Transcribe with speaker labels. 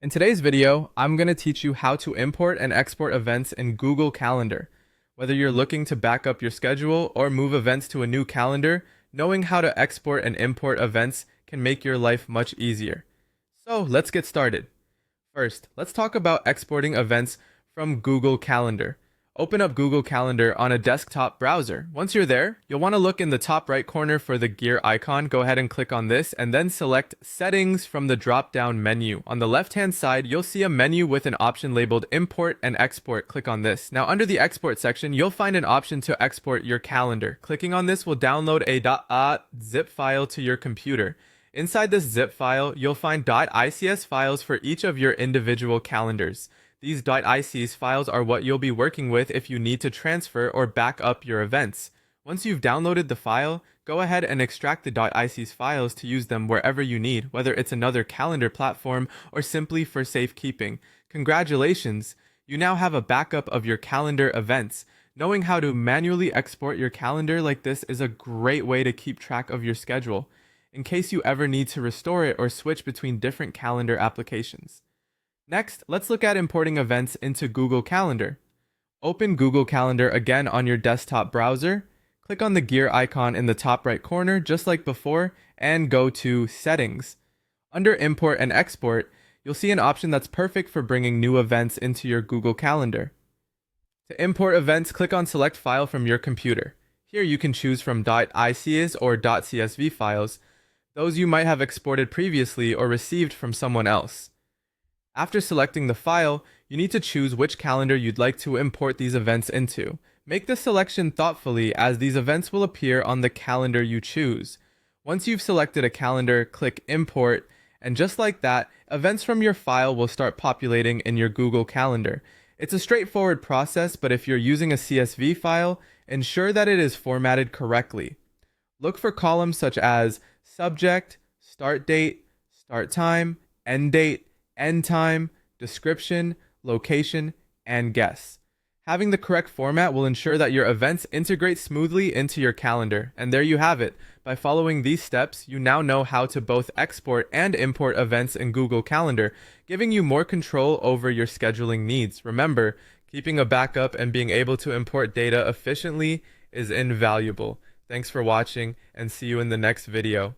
Speaker 1: In today's video, I'm going to teach you how to import and export events in Google Calendar. Whether you're looking to back up your schedule or move events to a new calendar, knowing how to export and import events can make your life much easier. So let's get started. First, let's talk about exporting events from Google Calendar. Open up Google Calendar on a desktop browser. Once you're there, you'll want to look in the top right corner for the gear icon. Go ahead and click on this and then select Settings from the drop-down menu. On the left-hand side, you'll see a menu with an option labeled Import and Export. Click on this. Now, under the Export section, you'll find an option to export your calendar. Clicking on this will download a .zip file to your computer. Inside this zip file, you'll find .ics files for each of your individual calendars. These .ics files are what you'll be working with if you need to transfer or back up your events. Once you've downloaded the file, go ahead and extract the .ics files to use them wherever you need, whether it's another calendar platform or simply for safekeeping. Congratulations! You now have a backup of your calendar events. Knowing how to manually export your calendar like this is a great way to keep track of your schedule, in case you ever need to restore it or switch between different calendar applications. Next, let's look at importing events into Google Calendar. Open Google Calendar again on your desktop browser, click on the gear icon in the top right corner just like before, and go to Settings. Under Import and Export, you'll see an option that's perfect for bringing new events into your Google Calendar. To import events, click on Select File from your computer. Here you can choose from .ics or .csv files, those you might have exported previously or received from someone else. After selecting the file, you need to choose which calendar you'd like to import these events into. Make the selection thoughtfully as these events will appear on the calendar you choose. Once you've selected a calendar, click Import, and just like that, events from your file will start populating in your Google Calendar. It's a straightforward process, but if you're using a CSV file, ensure that it is formatted correctly. Look for columns such as Subject, Start Date, Start Time, End Date, End time, description, location, and guess. Having the correct format will ensure that your events integrate smoothly into your calendar. And there you have it. By following these steps, you now know how to both export and import events in Google Calendar, giving you more control over your scheduling needs. Remember, keeping a backup and being able to import data efficiently is invaluable. Thanks for watching, and see you in the next video.